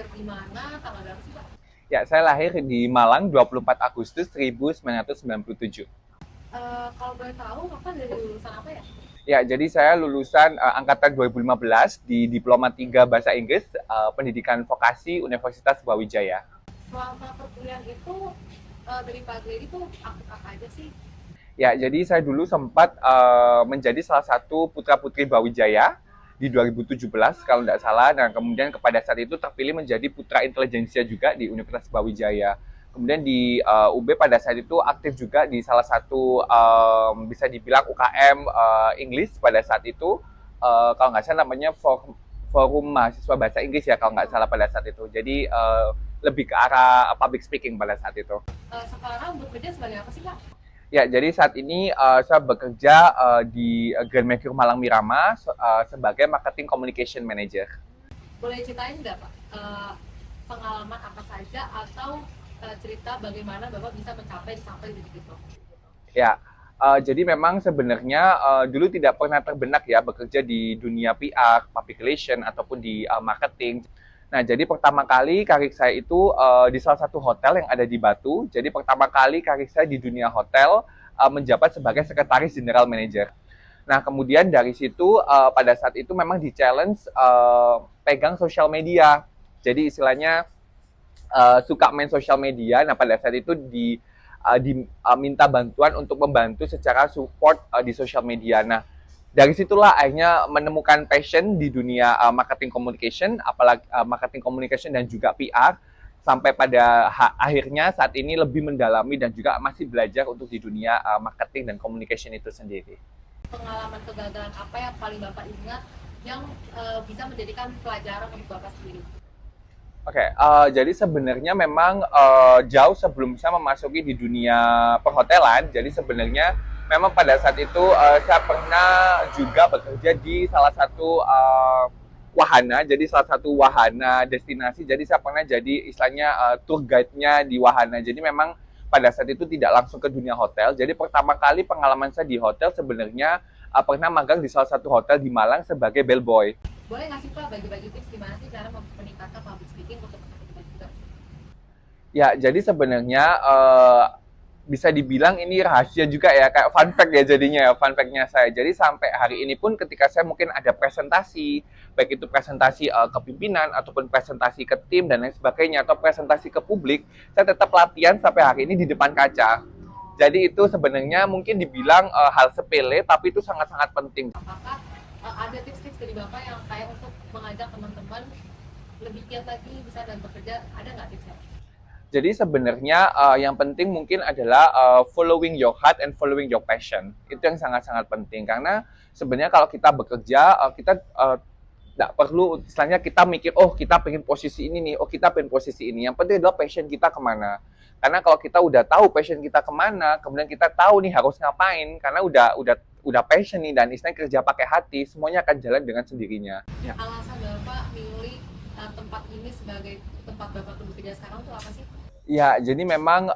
lahir di mana, tanggal berapa sih Pak? Ya, saya lahir di Malang 24 Agustus 1997. Kalau boleh tahu Bapak dari lulusan apa ya? Ya, jadi saya lulusan angkatan 2015 di Diploma 3 Bahasa Inggris, Pendidikan Vokasi Universitas Brawijaya. Selama perkuliahan itu dari Pak Grady itu aktif apa aja sih? Ya, jadi saya dulu sempat menjadi salah satu putra-putri Brawijaya di 2017 kalau tidak salah, dan kemudian kepada saat itu terpilih menjadi putra intelijensia juga di Universitas Brawijaya. Kemudian di UB pada saat itu aktif juga di salah satu bisa dibilang UKM English pada saat itu, kalau nggak salah namanya Forum Mahasiswa Bahasa Inggris ya kalau nggak salah pada saat itu. Jadi lebih ke arah public speaking pada saat itu. Sekarang bekerja sebagai apa sih Pak? Ya, jadi saat ini saya bekerja di Grand Mercure Malang Mirama sebagai Marketing Communication Manager. Boleh ceritain nggak Pak pengalaman apa saja atau cerita bagaimana Bapak bisa mencapai sampai di titik itu? Ya, jadi memang sebenarnya dulu tidak pernah terbenak ya bekerja di dunia PR, public relation ataupun di marketing. Nah, jadi pertama kali karir saya itu di salah satu hotel yang ada di Batu. Jadi pertama kali karir saya di dunia hotel menjabat sebagai sekretaris general manager. Nah, kemudian dari situ pada saat itu memang di-challenge pegang sosial media. Jadi istilahnya suka main sosial media. Nah, pada saat itu diminta bantuan untuk membantu secara support di sosial media. Nah, dari situlah akhirnya menemukan passion di dunia marketing communication, apalagi marketing communication dan juga PR, sampai pada akhirnya saat ini lebih mendalami dan juga masih belajar untuk di dunia marketing dan communication itu sendiri. Pengalaman kegagalan apa yang paling Bapak ingat yang bisa menjadikan pelajaran untuk Bapak sendiri? Oke, jadi sebenarnya memang jauh sebelum saya memasuki di dunia perhotelan, jadi sebenarnya memang pada saat itu saya pernah juga bekerja di salah satu wahana, jadi salah satu wahana destinasi. Jadi saya pernah jadi istilahnya tour guide-nya di wahana. Jadi memang pada saat itu tidak langsung ke dunia hotel. Jadi pertama kali pengalaman saya di hotel sebenarnya pernah magang di salah satu hotel di Malang sebagai bellboy. Boleh nggak sih Pak bagi-bagi tips gimana sih cara meningkatkan public speaking untuk teman-teman juga? Ya, jadi sebenarnya bisa dibilang ini rahasia juga ya, kayak fun fact ya jadinya ya, fun fact-nya saya. Jadi sampai hari ini pun ketika saya mungkin ada presentasi, baik itu presentasi ke pimpinan ataupun presentasi ke tim dan lain sebagainya atau presentasi ke publik, saya tetap latihan sampai hari ini di depan kaca. Jadi itu sebenarnya mungkin dibilang hal sepele tapi itu sangat-sangat penting. Apakah ada tips-tips dari Bapak yang kayak untuk mengajak teman-teman lebih giat lagi bisa dan bekerja, ada nggak tipsnya? Jadi sebenarnya yang penting mungkin adalah following your heart and following your passion. Itu yang sangat-sangat penting karena sebenarnya kalau kita bekerja kita tidak perlu istilahnya kita mikir oh kita pengen posisi ini nih, oh kita pengen posisi ini. Yang penting adalah passion kita kemana. Karena kalau kita udah tahu passion kita kemana, kemudian kita tahu nih harus ngapain, karena udah passion nih dan istilahnya kerja pakai hati, semuanya akan jalan dengan sendirinya. Ya. Alasan Bapak milih tempat ini sebagai tempat Bapak bekerja sekarang itu apa sih? Ya, jadi memang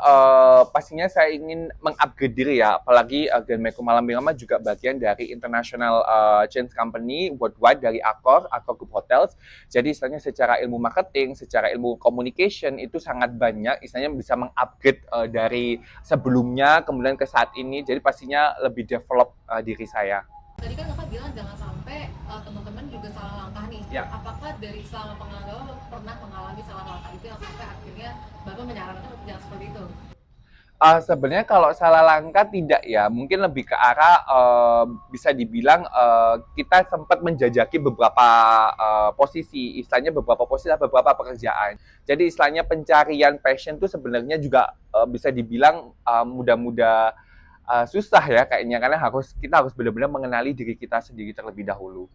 pastinya saya ingin mengupgrade diri ya, apalagi Grand Mercure Malam Mirama juga bagian dari international chain company worldwide dari Accor Group Hotels. Jadi istilahnya secara ilmu marketing, secara ilmu communication itu sangat banyak, istilahnya bisa mengupgrade dari sebelumnya kemudian ke saat ini. Jadi pastinya lebih develop diri saya. Tadi kan Bapak bilang jangan sampai teman-teman juga salah langkah nih. Ya. Apakah dari selama pengalaman Bapak pernah mengalami salah langkah itu yang sampai akhirnya Bapak menyarankan untuk jangan seperti itu? Sebenarnya kalau salah langkah tidak ya, mungkin lebih ke arah bisa dibilang kita sempat menjajaki beberapa posisi, istilahnya beberapa posisi atau beberapa pekerjaan. Jadi istilahnya pencarian passion itu sebenarnya juga bisa dibilang mudah-mudah susah ya kayaknya karena kita harus benar-benar mengenali diri kita sendiri terlebih dahulu.